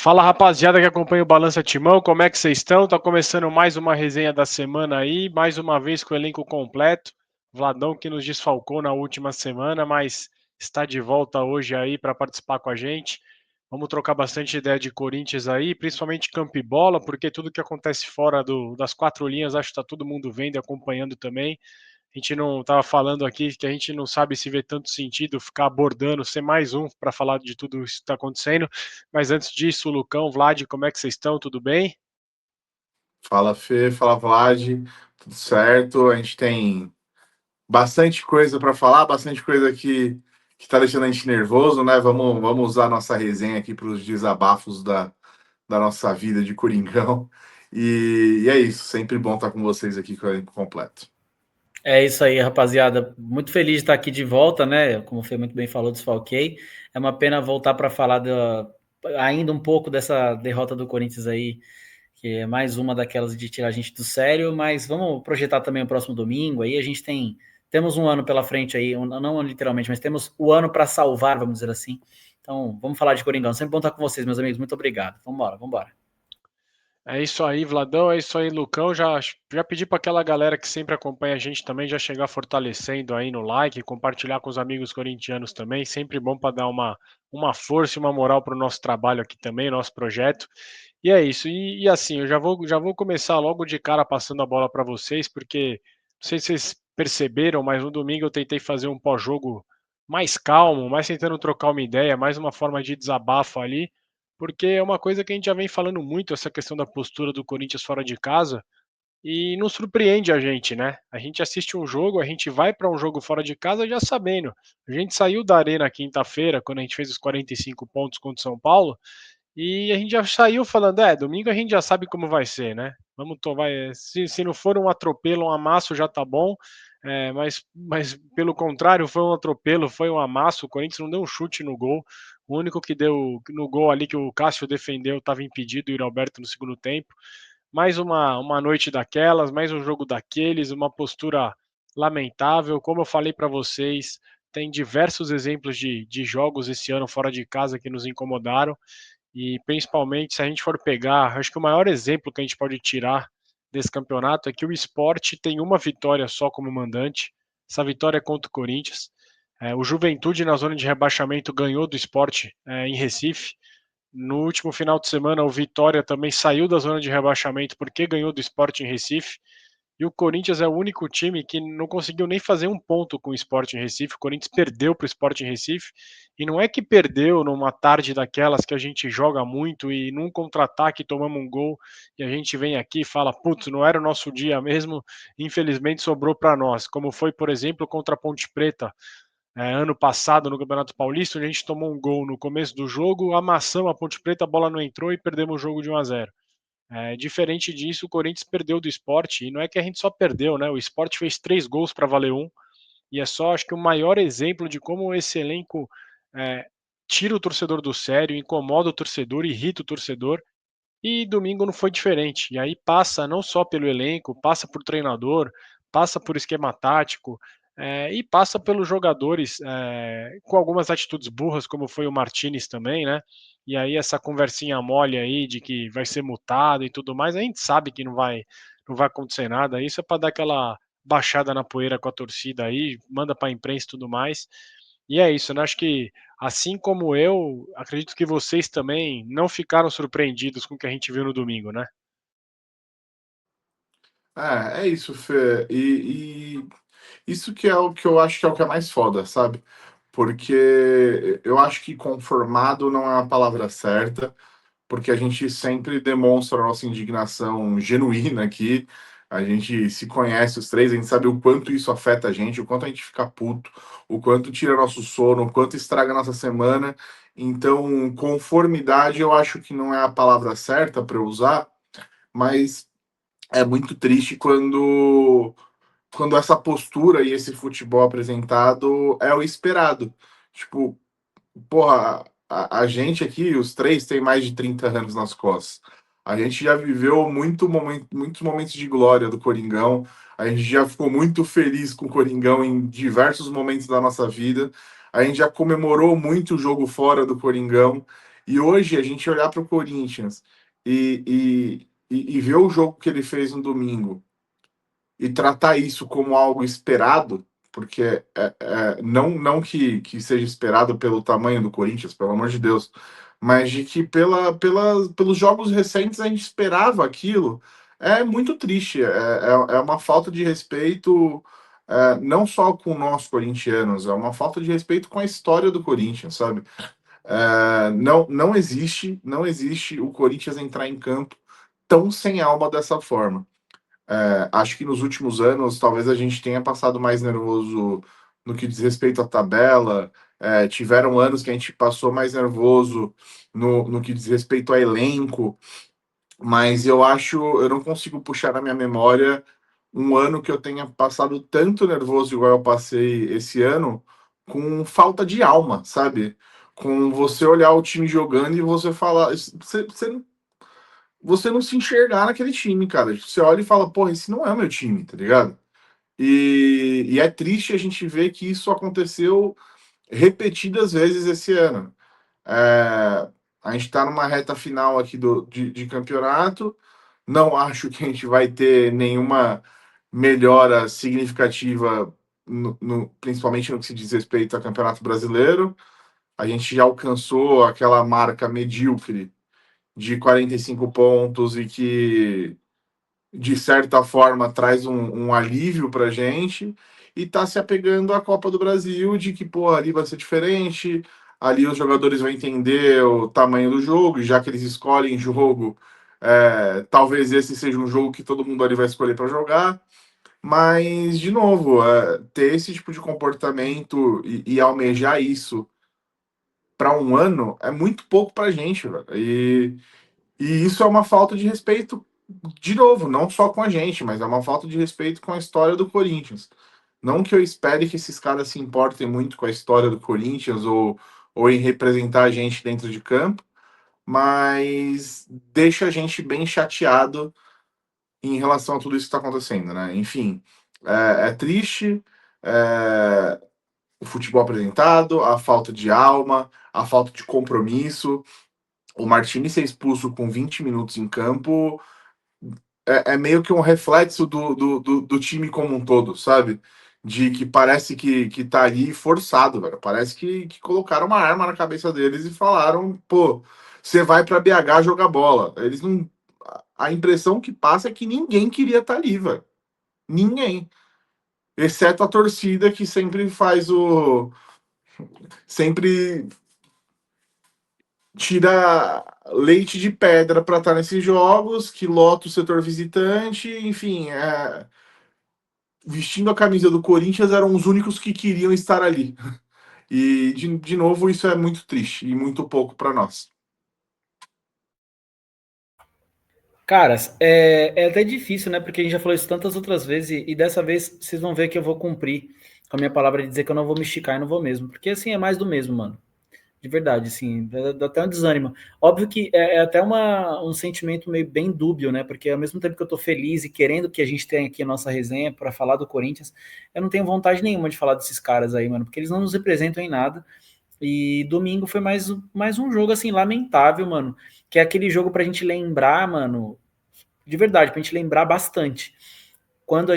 Fala rapaziada que acompanha o Balança Timão, como é que vocês estão? Tá começando mais uma resenha da semana aí, mais uma vez com o elenco completo. Vladão que nos desfalcou na última semana, mas está de volta hoje aí para participar com a gente. Vamos trocar bastante ideia de Corinthians aí, principalmente campo e bola, porque tudo que acontece fora das quatro linhas, acho que está todo mundo vendo e acompanhando também. A gente não estava falando aqui que a gente não sabe se vê tanto sentido ficar abordando, ser mais um para falar de tudo isso que está acontecendo. Mas antes disso, Lucão, Vlad, como é que vocês estão? Tudo bem? Fala Fê, fala Vlad, tudo certo? A gente tem bastante coisa para falar, bastante coisa que tá deixando a gente nervoso, né? Vamos usar nossa resenha aqui para os desabafos da nossa vida de Coringão. E é isso, sempre bom estar com vocês aqui com o elenco completo. É isso aí, rapaziada. Muito feliz de estar aqui de volta, né? Como o Fê muito bem falou, desfalquei. É uma pena voltar para falar ainda um pouco dessa derrota do Corinthians aí, que é mais uma daquelas de tirar a gente do sério, mas vamos projetar também o próximo domingo. Aí a gente temos um ano pela frente aí, não literalmente, mas temos o ano para salvar, vamos dizer assim. Então, vamos falar de Coringão. Sempre bom estar com vocês, meus amigos. Muito obrigado. Vamos embora. É isso aí, Vladão, é isso aí, Lucão. Já pedi para aquela galera que sempre acompanha a gente também já chegar fortalecendo aí no like, compartilhar com os amigos corintianos também. Sempre bom para dar uma força e uma moral para o nosso trabalho aqui também, nosso projeto. E é isso. E assim, eu já vou começar logo de cara passando a bola para vocês, porque não sei se vocês perceberam, mas no domingo eu tentei fazer um pós-jogo mais calmo, mais tentando trocar uma ideia, mais uma forma de desabafo ali, porque é uma coisa que a gente já vem falando muito, essa questão da postura do Corinthians fora de casa, e não surpreende a gente, né? A gente assiste um jogo, a gente vai para um jogo fora de casa já sabendo. A gente saiu da arena quinta-feira, quando a gente fez os 45 pontos contra o São Paulo, e a gente já saiu falando, domingo a gente já sabe como vai ser, né? Vamos tomar, se não for um atropelo, um amasso já tá bom, mas pelo contrário, foi um atropelo, foi um amasso, o Corinthians não deu um chute no gol, o único que deu no gol ali que o Cássio defendeu estava impedido, o Yuri Alberto no segundo tempo. Mais uma noite daquelas, mais um jogo daqueles, uma postura lamentável, como eu falei para vocês, tem diversos exemplos de jogos esse ano fora de casa que nos incomodaram, e principalmente se a gente for pegar, acho que o maior exemplo que a gente pode tirar desse campeonato é que o Sport tem uma vitória só como mandante. Essa vitória é contra o Corinthians. O Juventude na zona de rebaixamento ganhou do Sport em Recife. No último final de semana, o Vitória também saiu da zona de rebaixamento porque ganhou do Sport em Recife. E o Corinthians é o único time que não conseguiu nem fazer um ponto com o Sport em Recife. O Corinthians perdeu para o Sport em Recife. E não é que perdeu numa tarde daquelas que a gente joga muito e num contra-ataque tomamos um gol e a gente vem aqui e fala, putz, não era o nosso dia mesmo, infelizmente sobrou para nós. Como foi, por exemplo, contra a Ponte Preta, ano passado no Campeonato Paulista, onde a gente tomou um gol no começo do jogo, amassamos a Ponte Preta, a bola não entrou e perdemos o jogo de 1-0. Diferente disso, o Corinthians perdeu do Sport, e não é que a gente só perdeu, né? O Sport fez 3 gols para valer um, e é só, acho que o maior exemplo de como esse elenco é, tira o torcedor do sério, incomoda o torcedor, irrita o torcedor, e domingo não foi diferente. E aí passa não só pelo elenco, passa por treinador, passa por esquema tático, e passa pelos jogadores com algumas atitudes burras, como foi o Martinez também, né? E aí essa conversinha mole aí de que vai ser multado e tudo mais, a gente sabe que não vai acontecer nada. Isso é para dar aquela baixada na poeira com a torcida aí, manda para a imprensa e tudo mais. E é isso, né? Acho que assim como eu, acredito que vocês também não ficaram surpreendidos com o que a gente viu no domingo, né? É isso, Fê. E isso que é o que eu acho que é o que é mais foda, sabe? Porque eu acho que conformado não é a palavra certa, porque a gente sempre demonstra a nossa indignação genuína aqui. A gente se conhece os três, a gente sabe o quanto isso afeta a gente, o quanto a gente fica puto, o quanto tira nosso sono, o quanto estraga nossa semana. Então, conformidade eu acho que não é a palavra certa para eu usar, mas é muito triste quando essa postura e esse futebol apresentado é o esperado. Tipo, porra, a gente aqui, os três, tem mais de 30 anos nas costas. A gente já viveu muitos momentos de glória do Coringão. A gente já ficou muito feliz com o Coringão em diversos momentos da nossa vida. A gente já comemorou muito o jogo fora do Coringão. E hoje a gente olhar para o Corinthians e ver o jogo que ele fez no domingo e tratar isso como algo esperado, porque não que seja esperado pelo tamanho do Corinthians, pelo amor de Deus, mas de que pelos jogos recentes a gente esperava aquilo, é muito triste. É uma falta de respeito, não só com nós corintianos, é uma falta de respeito com a história do Corinthians, sabe? Não existe o Corinthians entrar em campo tão sem alma dessa forma. Acho que nos últimos anos, talvez a gente tenha passado mais nervoso no que diz respeito à tabela. Tiveram anos que a gente passou mais nervoso no que diz respeito a elenco, mas eu não consigo puxar na minha memória um ano que eu tenha passado tanto nervoso igual eu passei esse ano, com falta de alma, sabe? Com você olhar o time jogando e você falar. Você não se enxergar naquele time, cara. Você olha e fala, porra, esse não é o meu time, tá ligado? E é triste a gente ver que isso aconteceu repetidas vezes esse ano. A gente está numa reta final aqui de campeonato. Não acho que a gente vai ter nenhuma melhora significativa, principalmente no que se diz respeito ao Campeonato Brasileiro. A gente já alcançou aquela marca medíocre de 45 pontos e que, de certa forma, traz um alívio para a gente e tá se apegando à Copa do Brasil, de que, pô, ali vai ser diferente, ali os jogadores vão entender o tamanho do jogo, e já que eles escolhem jogo, talvez esse seja um jogo que todo mundo ali vai escolher para jogar. Mas, de novo, ter esse tipo de comportamento e almejar isso para um ano é muito pouco para a gente, velho. E isso é uma falta de respeito, de novo, não só com a gente, mas é uma falta de respeito com a história do Corinthians. Não que eu espere que esses caras se importem muito com a história do Corinthians ou em representar a gente dentro de campo, mas deixa a gente bem chateado em relação a tudo isso que está acontecendo, né? Enfim, é triste, é, o futebol apresentado, a falta de alma, a falta de compromisso. O Martini ser expulso com 20 minutos em campo é meio que um reflexo do time como um todo, sabe? De que parece que tá ali forçado, velho. Parece que colocaram uma arma na cabeça deles e falaram, pô, você vai para BH jogar bola. Eles não. A impressão que passa é que ninguém queria estar ali, velho. Ninguém. Exceto a torcida que sempre faz o. Sempre tira leite de pedra para estar nesses jogos, que lota o setor visitante, enfim, vestindo a camisa do Corinthians eram os únicos que queriam estar ali. E, de novo, isso é muito triste e muito pouco para nós. Caras, é até difícil, né? Porque a gente já falou isso tantas outras vezes e dessa vez vocês vão ver que eu vou cumprir com a minha palavra de dizer que eu não vou me esticar e não vou mesmo. Porque assim, é mais do mesmo, mano. De verdade, assim, dá até um desânimo. Óbvio que é até um sentimento meio bem dúbio, né? Porque ao mesmo tempo que eu tô feliz e querendo que a gente tenha aqui a nossa resenha para falar do Corinthians, eu não tenho vontade nenhuma de falar desses caras aí, mano, porque eles não nos representam em nada. E domingo foi mais um jogo, assim, lamentável, mano. Que é aquele jogo pra gente lembrar, mano, de verdade, pra gente lembrar bastante. Quando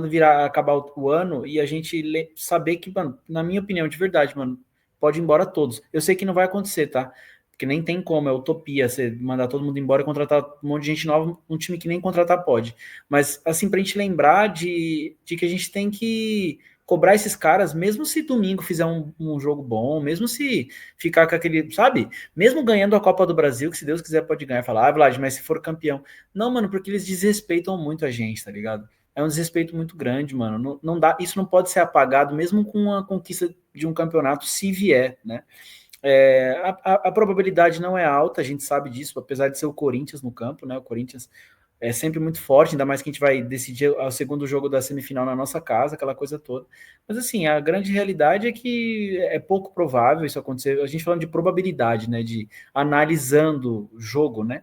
virar acabar o ano e a gente saber que, mano, na minha opinião, de verdade, mano, pode ir embora todos. Eu sei que não vai acontecer, tá? Porque nem tem como, é utopia você mandar todo mundo embora e contratar um monte de gente nova, um time que nem contratar pode. Mas, assim, pra gente lembrar de que a gente tem que cobrar esses caras, mesmo se domingo fizer um jogo bom, mesmo se ficar com aquele, sabe? Mesmo ganhando a Copa do Brasil, que se Deus quiser pode ganhar, falar, Vlad, mas se for campeão. Não, mano, porque eles desrespeitam muito a gente, tá ligado? É um desrespeito muito grande, mano. Não dá, isso não pode ser apagado, mesmo com a conquista de um campeonato, se vier, né? A probabilidade não é alta, a gente sabe disso, apesar de ser o Corinthians no campo, né? O Corinthians é sempre muito forte, ainda mais que a gente vai decidir o segundo jogo da semifinal na nossa casa, aquela coisa toda. Mas assim, a grande realidade é que é pouco provável isso acontecer. A gente falando de probabilidade, né? De analisando o jogo, né?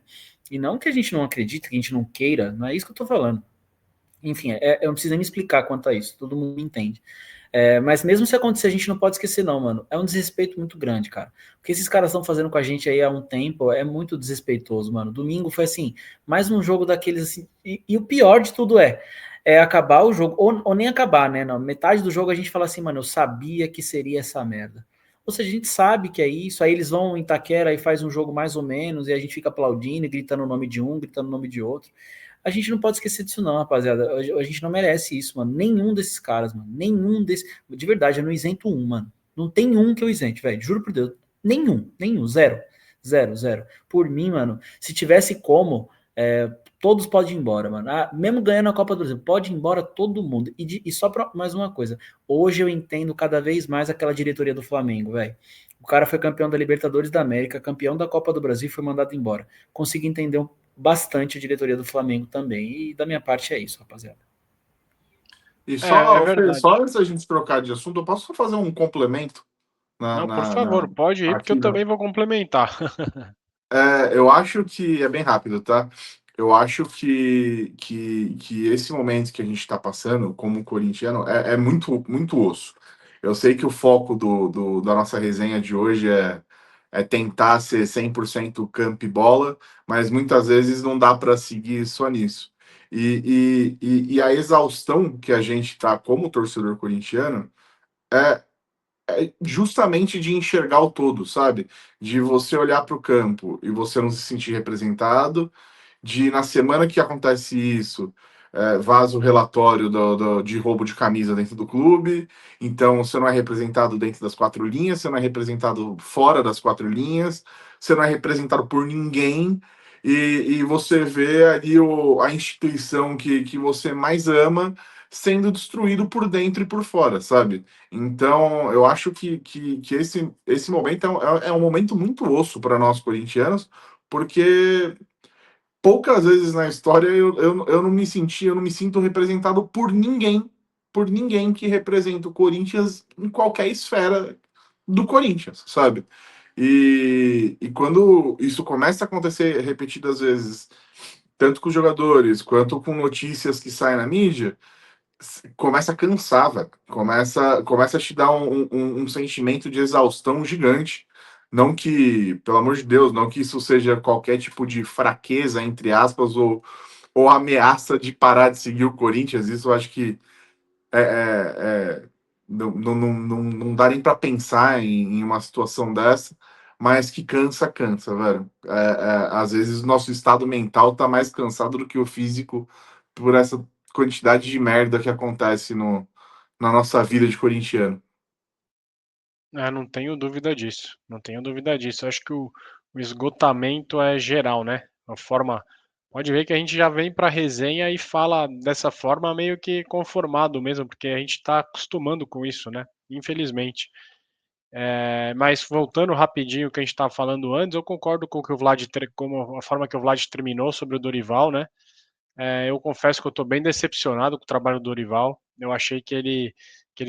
E não que a gente não acredite, que a gente não queira, não é isso que eu tô falando. Enfim, eu não preciso nem me explicar quanto a isso, todo mundo entende. Mas mesmo se acontecer, a gente não pode esquecer, não, mano. É um desrespeito muito grande, cara. O que esses caras estão fazendo com a gente aí há um tempo é muito desrespeitoso, mano. Domingo foi assim, mais um jogo daqueles assim. E o pior de tudo é acabar o jogo, ou nem acabar, né? Não, metade do jogo a gente fala assim, mano, eu sabia que seria essa merda. Ou seja, a gente sabe que é isso, aí eles vão em Itaquera e faz um jogo mais ou menos, e a gente fica aplaudindo, e gritando o nome de um, gritando o nome de outro. A gente não pode esquecer disso, não, rapaziada. A gente não merece isso, mano. Nenhum desses caras, mano. Nenhum desses. De verdade, eu não isento um, mano. Não tem um que eu isente, velho. Juro por Deus. Nenhum. Zero. Zero. Por mim, mano, se tivesse como, todos podem ir embora, mano. Mesmo ganhando a Copa do Brasil, pode ir embora todo mundo. E só pra mais uma coisa. Hoje eu entendo cada vez mais aquela diretoria do Flamengo, velho. O cara foi campeão da Libertadores da América, campeão da Copa do Brasil e foi mandado embora. Consegui entender bastante a diretoria do Flamengo também. E da minha parte é isso, rapaziada. E É só, Fê, verdade. só antes da gente trocar de assunto, eu posso só fazer um complemento Não, por favor, pode ir, porque aqui eu também vou complementar. eu acho que é bem rápido, tá? Eu acho que esse momento que a gente está passando, como corintiano, é muito osso. Eu sei que o foco da nossa resenha de hoje é tentar ser 100% campo e bola, mas muitas vezes não dá para seguir só nisso. E a exaustão que a gente está como torcedor corintiano é justamente de enxergar o todo, sabe? De você olhar para o campo e você não se sentir representado, de na semana que acontece isso, vaza o relatório de roubo de camisa dentro do clube, então você não é representado dentro das quatro linhas, você não é representado fora das quatro linhas, você não é representado por ninguém, e você vê ali a instituição que você mais ama sendo destruído por dentro e por fora, sabe? Então, eu acho que esse momento é um momento muito osso para nós corintianos, porque poucas vezes na história eu não me senti, eu não me sinto representado por ninguém que representa o Corinthians em qualquer esfera do Corinthians, sabe? E quando isso começa a acontecer repetidas vezes, tanto com os jogadores quanto com notícias que saem na mídia, começa a cansar, velho. Começa a te dar um sentimento de exaustão gigante. Não que, pelo amor de Deus, não que isso seja qualquer tipo de fraqueza, entre aspas, ou ameaça de parar de seguir o Corinthians. Isso eu acho que não dá nem para pensar em uma situação dessa, mas que cansa, velho. Às vezes o nosso estado mental tá mais cansado do que o físico por essa quantidade de merda que acontece na nossa vida de corintiano. Não tenho dúvida disso. Não tenho dúvida disso. Eu acho que o esgotamento é geral, né? A forma. Pode ver que a gente já vem para a resenha e fala dessa forma meio que conformado mesmo, porque a gente está acostumando com isso, né? Infelizmente. Mas voltando rapidinho ao que a gente estava falando antes, eu concordo com o que o Vlad, como a forma que o Vlad terminou sobre o Dorival, né? Eu confesso que eu estou bem decepcionado com o trabalho do Dorival. Eu achei que ele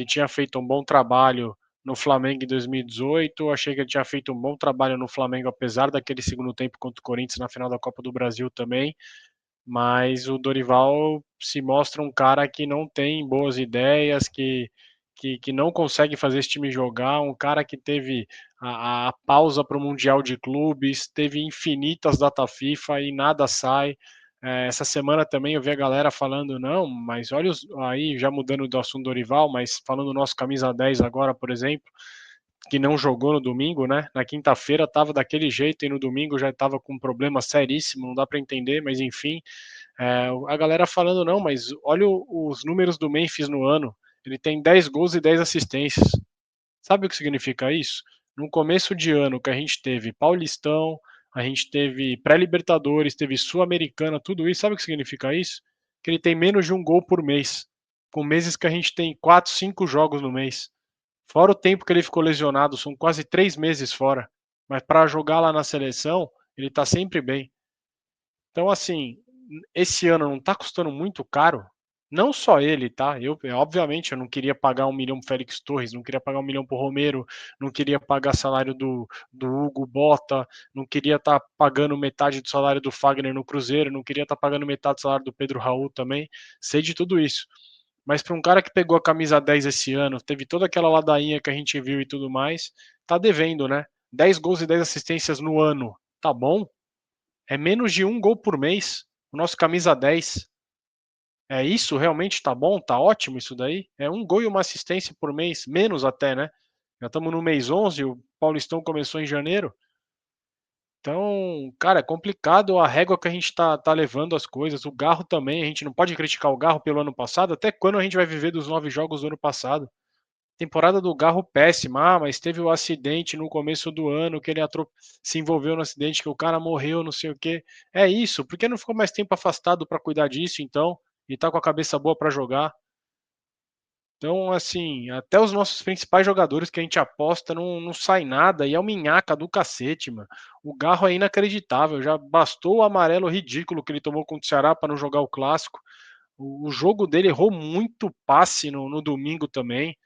tinha feito um bom trabalho no Flamengo em 2018. Achei que ele tinha feito um bom trabalho no Flamengo, apesar daquele segundo tempo contra o Corinthians na final da Copa do Brasil também. Mas o Dorival se mostra um cara que não tem boas ideias, que não consegue fazer esse time jogar, um cara que teve a pausa para o Mundial de Clubes, teve infinitas data FIFA e nada sai. Essa semana também eu vi a galera falando, não, mas olha aí, já mudando do assunto do Dorival, mas falando do nosso camisa 10 agora, por exemplo, que não jogou no domingo, né? Na quinta-feira estava daquele jeito e no domingo já estava com um problema seríssimo, não dá para entender, mas enfim. A galera falando, não, mas olha os números do Memphis no ano. Ele tem 10 gols e 10 assistências. Sabe o que significa isso? No começo de ano que a gente teve Paulistão, a gente teve pré-Libertadores, teve Sul-Americana, tudo isso, sabe o que significa isso? Que ele tem menos de um gol por mês. Com meses que a gente tem 4, 5 jogos no mês. Fora o tempo que ele ficou lesionado, são quase 3 meses fora. Mas para jogar lá na seleção, ele está sempre bem. Então, assim, esse ano não está custando muito caro. Não só ele, tá? Obviamente, eu não queria pagar 1 milhão pro Félix Torres, não queria pagar 1 milhão pro Romero, não queria pagar salário do Hugo Bota, não queria estar pagando metade do salário do Fagner no Cruzeiro, não queria estar pagando metade do salário do Pedro Raul também. Sei de tudo isso. Mas para um cara que pegou a camisa 10 esse ano, teve toda aquela ladainha que a gente viu e tudo mais, tá devendo, né? 10 gols e 10 assistências no ano. Tá bom? É menos de um gol por mês. O nosso camisa 10. É isso? Realmente tá bom? Tá ótimo isso daí? É um gol e uma assistência por mês, menos até, né? Já estamos no mês 11, o Paulistão começou em janeiro. Então, cara, é complicado a régua que a gente tá levando as coisas. O Garro também, a gente não pode criticar o Garro pelo ano passado. Até quando a gente vai viver dos 9 jogos do ano passado? Temporada do Garro péssima, mas teve o acidente no começo do ano, que ele se envolveu no acidente, que o cara morreu, não sei o quê. É isso, por que não ficou mais tempo afastado para cuidar disso, então? E tá com a cabeça boa para jogar? Então, assim, até os nossos principais jogadores que a gente aposta não sai nada e é uma minhaca do cacete, mano. O Garro é inacreditável, já bastou o amarelo ridículo que ele tomou contra o Ceará para não jogar o clássico. O jogo dele errou muito passe no domingo também.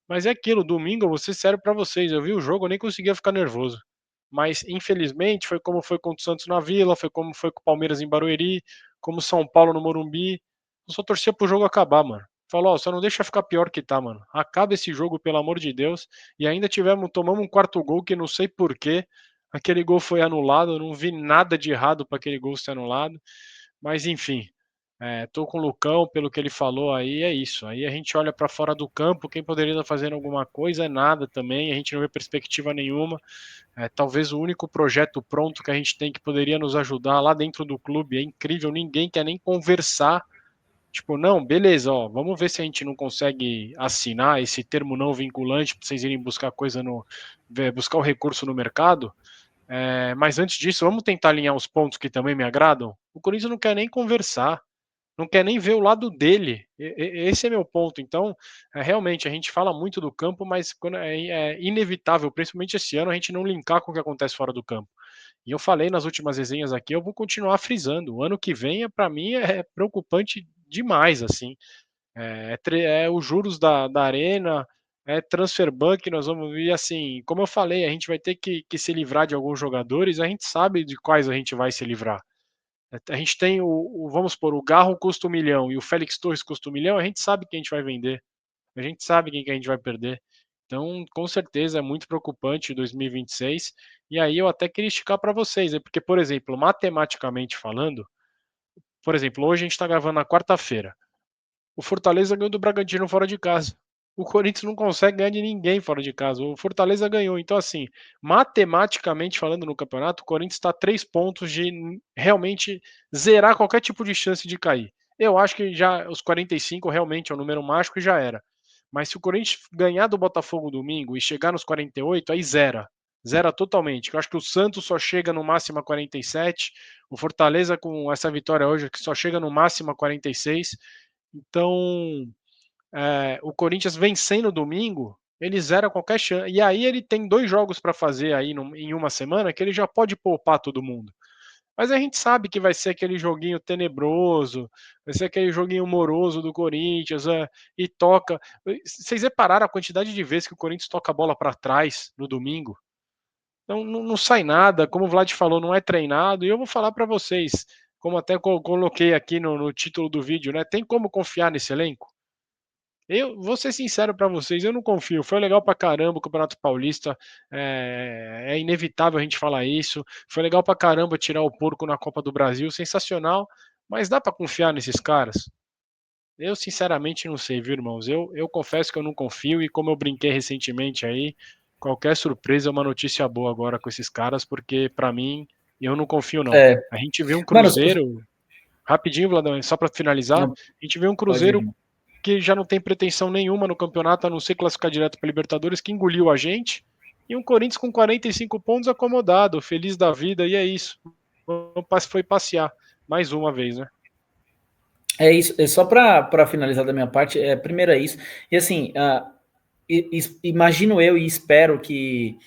Mas é aquilo, domingo eu vou ser sério pra vocês, eu vi o jogo, eu nem conseguia ficar nervoso. Mas infelizmente foi como foi contra o Santos na Vila, foi como foi com o Palmeiras em Barueri, como São Paulo no Morumbi. Eu só torcia pro jogo acabar, mano. Falou, ó, só não deixa ficar pior que tá, mano. Acaba esse jogo, pelo amor de Deus. E ainda tomamos um quarto gol que não sei porquê. Aquele gol foi anulado, eu não vi nada de errado para aquele gol ser anulado. Mas enfim, tô com o Lucão, pelo que ele falou aí, é isso. Aí a gente olha para fora do campo, quem poderia estar fazendo alguma coisa é nada também, a gente não vê perspectiva nenhuma. Talvez o único projeto pronto que a gente tem que poderia nos ajudar lá dentro do clube, é incrível, ninguém quer nem conversar. Tipo, não, beleza, ó, vamos ver se a gente não consegue assinar esse termo não vinculante para vocês irem buscar coisa buscar o recurso no mercado. Mas antes disso, vamos tentar alinhar os pontos que também me agradam. O Corinthians não quer nem conversar, não quer nem ver o lado dele. Esse é meu ponto. Então, realmente, a gente fala muito do campo, mas quando é inevitável, principalmente esse ano, a gente não linkar com o que acontece fora do campo. E eu falei nas últimas resenhas aqui, eu vou continuar frisando. O ano que vem, para mim, é preocupante demais, assim. É os juros da Arena, é transfer ban que nós vamos ver, assim, como eu falei, a gente vai ter que se livrar de alguns jogadores, a gente sabe de quais a gente vai se livrar. A gente tem vamos supor, o Garro custa 1 milhão e o Félix Torres custa 1 milhão, a gente sabe quem a gente vai vender, a gente sabe quem que a gente vai perder. Então, com certeza, é muito preocupante 2026. E aí eu até queria esticar para vocês, porque, por exemplo, matematicamente falando, por exemplo, hoje a gente está gravando na quarta-feira. O Fortaleza ganhou do Bragantino fora de casa. O Corinthians não consegue ganhar de ninguém fora de casa. O Fortaleza ganhou. Então, assim, matematicamente falando no campeonato, o Corinthians está a 3 pontos de realmente zerar qualquer tipo de chance de cair. Eu acho que já os 45 realmente é um número mágico e já era. Mas se o Corinthians ganhar do Botafogo domingo e chegar nos 48, aí zera. Zera totalmente. Eu acho que o Santos só chega no máximo a 47. O Fortaleza, com essa vitória hoje, que só chega no máximo a 46. Então, o Corinthians vencendo domingo, ele zera qualquer chance. E aí ele tem 2 jogos para fazer aí em uma semana que ele já pode poupar todo mundo. Mas a gente sabe que vai ser aquele joguinho tenebroso, vai ser aquele joguinho moroso do Corinthians, e toca. Vocês repararam a quantidade de vezes que o Corinthians toca a bola para trás no domingo? Então não sai nada, como o Vlad falou, não é treinado. E eu vou falar para vocês, como até coloquei aqui no título do vídeo, né? Tem como confiar nesse elenco? Eu vou ser sincero para vocês, eu não confio. Foi legal pra caramba o Campeonato Paulista, é inevitável a gente falar isso. Foi legal pra caramba tirar o porco na Copa do Brasil, sensacional. Mas dá pra confiar nesses caras? Eu sinceramente não sei, viu, irmãos? Eu confesso que eu não confio e como eu brinquei recentemente aí, qualquer surpresa é uma notícia boa agora com esses caras, porque pra mim eu não confio não. É, A gente viu um mano, Cruzeiro, rapidinho, Vladão, só pra finalizar, a não, gente viu um pode Cruzeiro ir. que já não tem pretensão nenhuma no campeonato, a não ser classificar direto para Libertadores, que engoliu a gente, e um Corinthians com 45 pontos acomodado, feliz da vida, e é isso. Foi passear, mais uma vez, né? É isso, só para finalizar da minha parte, primeiro é isso. E assim, imagino eu e espero que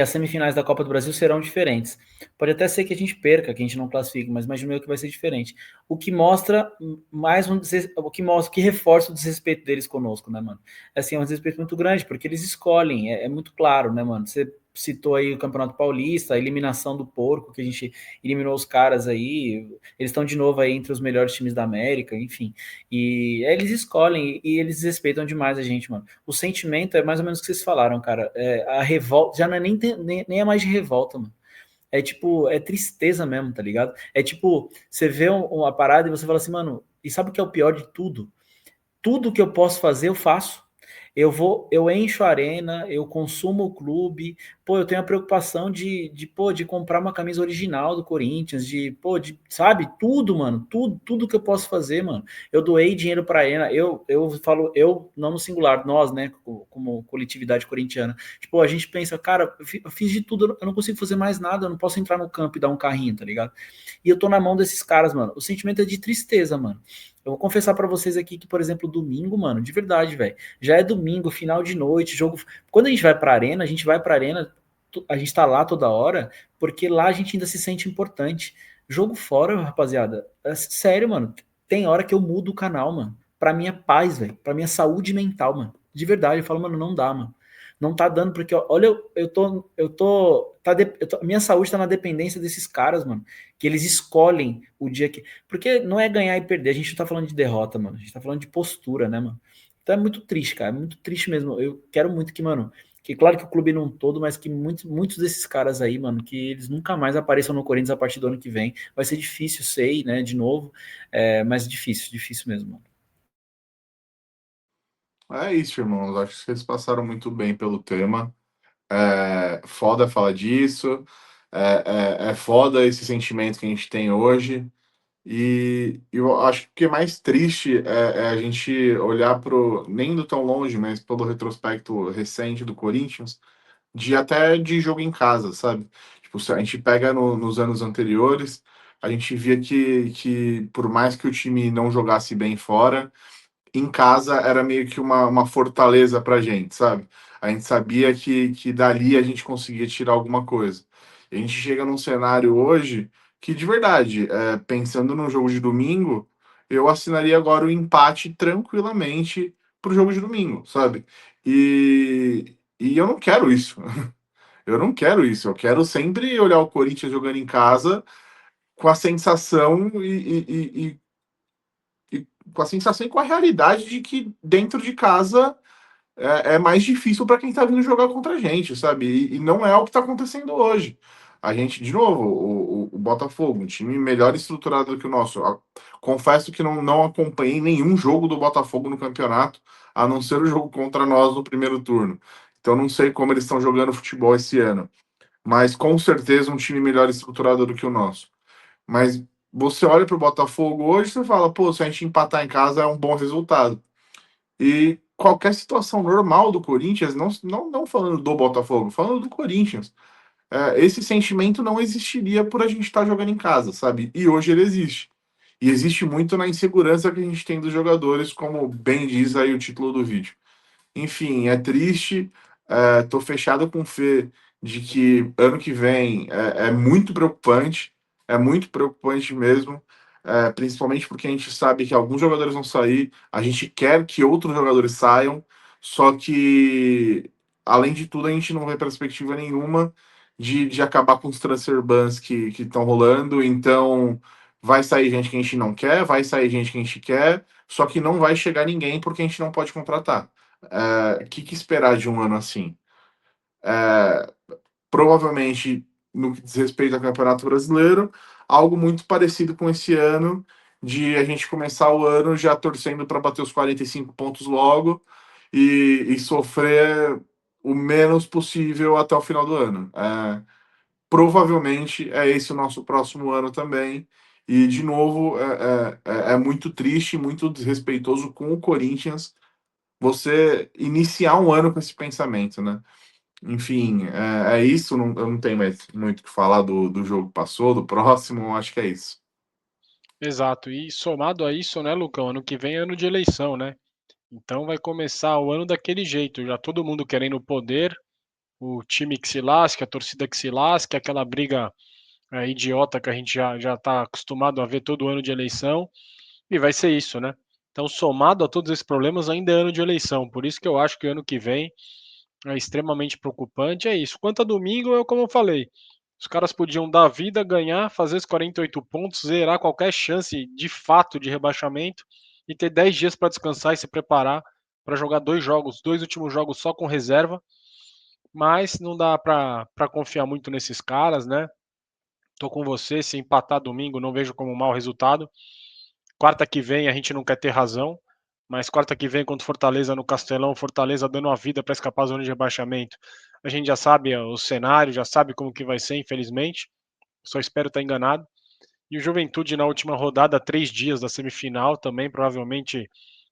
as semifinais da Copa do Brasil serão diferentes. Pode até ser que a gente perca, que a gente não classifique, mas imagino eu que vai ser diferente. O que mostra o que reforça o desrespeito deles conosco, né, mano? Assim, é um desrespeito muito grande, porque eles escolhem, é muito claro, né, mano? citou aí o Campeonato Paulista, a eliminação do Porco, que a gente eliminou os caras aí, eles estão de novo aí entre os melhores times da América, enfim. E eles escolhem e eles respeitam demais a gente, mano. O sentimento é mais ou menos o que vocês falaram, cara. A revolta, já não é nem é mais de revolta, mano. É tipo, é tristeza mesmo, tá ligado? É tipo, você vê uma parada e você fala assim, mano, e sabe o que é o pior de tudo? Tudo que eu posso fazer, eu faço. Eu encho a arena, eu consumo o clube, pô, eu tenho a preocupação de comprar uma camisa original do Corinthians, sabe, tudo, mano, tudo que eu posso fazer, mano. Eu doei dinheiro pra arena, eu falo, eu, não no singular, nós, né, como coletividade corintiana, tipo, a gente pensa, cara, eu fiz de tudo, eu não consigo fazer mais nada, eu não posso entrar no campo e dar um carrinho, tá ligado? E eu tô na mão desses caras, mano, o sentimento é de tristeza, mano. Eu vou confessar pra vocês aqui que, por exemplo, domingo, mano, de verdade, velho. Já é domingo, final de noite, jogo. Quando a gente vai pra arena, a gente vai pra arena, a gente tá lá toda hora, porque lá a gente ainda se sente importante. Jogo fora, rapaziada, é sério, mano. Tem hora que eu mudo o canal, mano. Pra minha paz, velho. Pra minha saúde mental, mano. De verdade, eu falo, mano, não dá, mano. Não tá dando, porque, olha, minha saúde tá na dependência desses caras, mano. Que eles escolhem o dia que. Porque não é ganhar e perder, a gente não tá falando de derrota, mano. A gente tá falando de postura, né, mano? Então é muito triste, cara. É muito triste mesmo. Eu quero muito que, mano, que claro que o clube não todo, mas que muitos desses caras aí, mano, que eles nunca mais apareçam no Corinthians a partir do ano que vem. Vai ser difícil, sei, né, de novo, mas difícil mesmo, mano. É isso, irmãos. Acho que vocês passaram muito bem pelo tema. É foda falar disso. É foda esse sentimento que a gente tem hoje. E eu acho que o que é mais triste é a gente olhar pro, nem do tão longe, mas pelo retrospecto recente do Corinthians, de até de jogo em casa, sabe? Tipo, se a gente pega nos anos anteriores, a gente via que por mais que o time não jogasse bem fora, em casa era meio que uma fortaleza pra gente, sabe? A gente sabia que dali a gente conseguia tirar alguma coisa. E a gente chega num cenário hoje que, de verdade, pensando no jogo de domingo, eu assinaria agora o empate tranquilamente pro jogo de domingo, sabe? E eu não quero isso. Eu não quero isso. Eu quero sempre olhar o Corinthians jogando em casa com a sensação e com a sensação e com a realidade de que dentro de casa é mais difícil para quem está vindo jogar contra a gente, sabe? E não é o que está acontecendo hoje. A gente, de novo, o Botafogo, um time melhor estruturado do que o nosso. Confesso que não acompanhei nenhum jogo do Botafogo no campeonato, a não ser o jogo contra nós no primeiro turno. Então não sei como eles estão jogando futebol esse ano. Mas com certeza um time melhor estruturado do que o nosso. Mas você olha para o Botafogo hoje e fala, pô, se a gente empatar em casa é um bom resultado. E qualquer situação normal do Corinthians, não falando do Botafogo, falando do Corinthians, esse sentimento não existiria por a gente estar jogando em casa, sabe? E hoje ele existe. E existe muito na insegurança que a gente tem dos jogadores, como bem diz aí o título do vídeo. Enfim, é triste. Tô fechado com fé de que ano que vem é muito preocupante mesmo, principalmente porque a gente sabe que alguns jogadores vão sair, a gente quer que outros jogadores saiam, só que, além de tudo, a gente não vê perspectiva nenhuma de acabar com os transfer bans que estão rolando, então vai sair gente que a gente não quer, vai sair gente que a gente quer, só que não vai chegar ninguém porque a gente não pode contratar. O que esperar de um ano assim? É, provavelmente, no que diz respeito ao Campeonato Brasileiro, algo muito parecido com esse ano, de a gente começar o ano já torcendo para bater os 45 pontos logo e sofrer o menos possível até o final do ano. Provavelmente é esse o nosso próximo ano também. E, de novo, é muito triste, muito desrespeitoso com o Corinthians você iniciar um ano com esse pensamento, né? Enfim, é isso. Eu não tenho mais muito o que falar do jogo que passou, do próximo. Acho que é isso. Exato. E somado a isso, né, Lucão, ano que vem é ano de eleição, né? Então vai começar o ano daquele jeito, já todo mundo querendo o poder, o time que se lasque, a torcida que se lasque, aquela briga idiota que a gente já está acostumado a ver todo ano de eleição, e vai ser isso, né? Então, somado a todos esses problemas, ainda é ano de eleição. Por isso que eu acho que ano que vem é extremamente preocupante, é isso. Quanto a domingo, como eu falei, os caras podiam dar a vida, ganhar, fazer os 48 pontos, zerar qualquer chance de fato de rebaixamento e ter 10 dias para descansar e se preparar para jogar 2 jogos, 2 últimos jogos só com reserva, mas não dá para confiar muito nesses caras, né? Tô com você, se empatar domingo não vejo como um mau resultado. Quarta que vem a gente não quer ter razão, mas quarta que vem contra o Fortaleza no Castelão, Fortaleza dando a vida para escapar da zona de rebaixamento. A gente já sabe o cenário, já sabe como que vai ser, infelizmente. Só espero estar enganado. E o Juventude na última rodada, 3 dias da semifinal, também provavelmente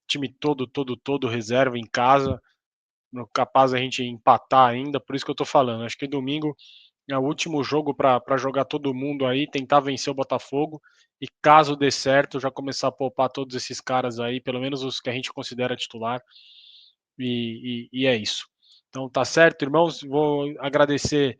time todo reserva em casa, capaz a gente empatar ainda, por isso que eu tô falando. Acho que domingo é o último jogo para jogar todo mundo aí, tentar vencer o Botafogo e caso dê certo, já começar a poupar todos esses caras aí, pelo menos os que a gente considera titular, e é isso. Então tá certo, irmãos, vou agradecer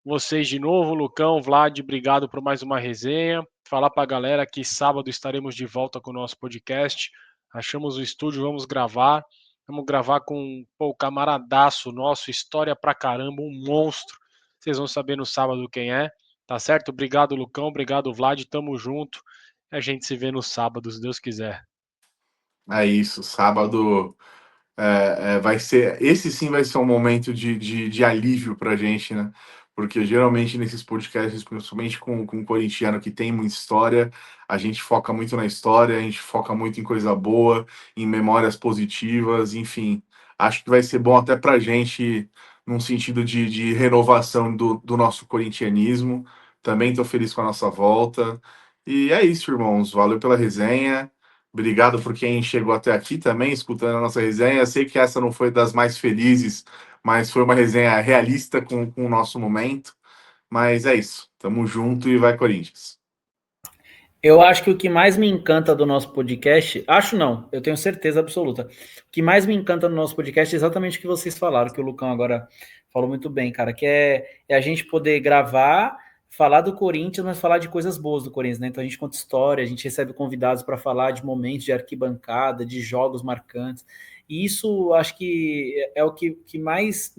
vocês de novo, Lucão, Vlad, obrigado por mais uma resenha. Falar para a galera que sábado estaremos de volta com o nosso podcast. Achamos o estúdio, vamos gravar. Vamos gravar com o camaradaço nosso, história pra caramba, um monstro. Vocês vão saber no sábado quem é, tá certo? Obrigado, Lucão, obrigado, Vlad, tamo junto. A gente se vê no sábado, se Deus quiser. É isso, sábado vai ser. Esse sim vai ser um momento de alívio pra gente, né? Porque geralmente nesses podcasts, principalmente com o corintiano que tem muita história, a gente foca muito na história, a gente foca muito em coisa boa, em memórias positivas, enfim. Acho que vai ser bom até pra gente, num sentido de renovação do nosso corintianismo. Também tô feliz com a nossa volta. E é isso, irmãos. Valeu pela resenha. Obrigado por quem chegou até aqui também, escutando a nossa resenha. Eu sei que essa não foi das mais felizes, mas foi uma resenha realista com o nosso momento. Mas é isso. Tamo junto e vai, Corinthians. Eu acho que o que mais me encanta do nosso podcast, acho não, eu tenho certeza absoluta. O que mais me encanta no nosso podcast é exatamente o que vocês falaram, que o Lucão agora falou muito bem, cara, que é a gente poder gravar, falar do Corinthians, mas falar de coisas boas do Corinthians, né? Então a gente conta história, a gente recebe convidados para falar de momentos de arquibancada, de jogos marcantes. E isso acho que é o que mais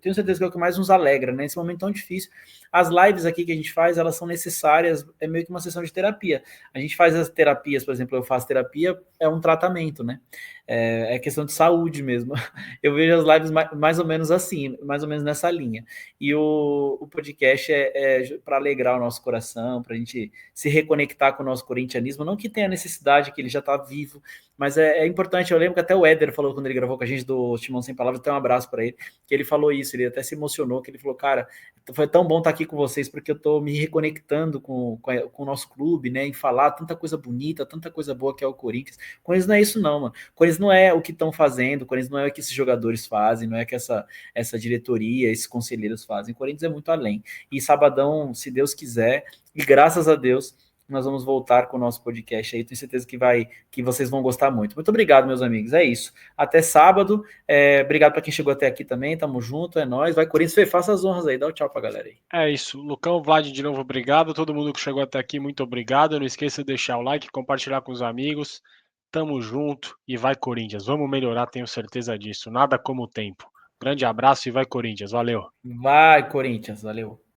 tenho certeza que é o que mais nos alegra, né? Nesse momento tão difícil. As lives aqui que a gente faz, elas são necessárias, é meio que uma sessão de terapia. A gente faz as terapias, por exemplo, eu faço terapia, é um tratamento, né? É questão de saúde mesmo. Eu vejo as lives mais ou menos assim, mais ou menos nessa linha. E o podcast é para alegrar o nosso coração, para a gente se reconectar com o nosso corintianismo. Não que tenha necessidade, que ele já está vivo, mas é importante. Eu lembro que até o Éder falou quando ele gravou com a gente do Timão Sem Palavras, até um abraço para ele, que ele falou isso, ele até se emocionou, que ele falou, cara, foi tão bom estar aqui com vocês, porque eu estou me reconectando com o nosso clube, né, em falar tanta coisa bonita, tanta coisa boa que é o Corinthians. O Corinthians não é isso não, mano. O Corinthians não é o que estão fazendo, o Corinthians não é o que esses jogadores fazem, não é que essa diretoria, esses conselheiros fazem. O Corinthians é muito além. E sabadão, se Deus quiser, e graças a Deus, nós vamos voltar com o nosso podcast aí. Tenho certeza que vocês vão gostar muito. Muito obrigado, meus amigos. É isso. Até sábado. Obrigado para quem chegou até aqui também. Tamo junto, é nóis. Vai, Corinthians. Fê, faça as honras aí. Dá um tchau pra galera aí. É isso. Lucão, Vlad, de novo, obrigado. Todo mundo que chegou até aqui, muito obrigado. Não esqueça de deixar o like, compartilhar com os amigos. Tamo junto e vai, Corinthians. Vamos melhorar, tenho certeza disso. Nada como o tempo. Grande abraço e vai, Corinthians. Valeu. Vai, Corinthians. Valeu.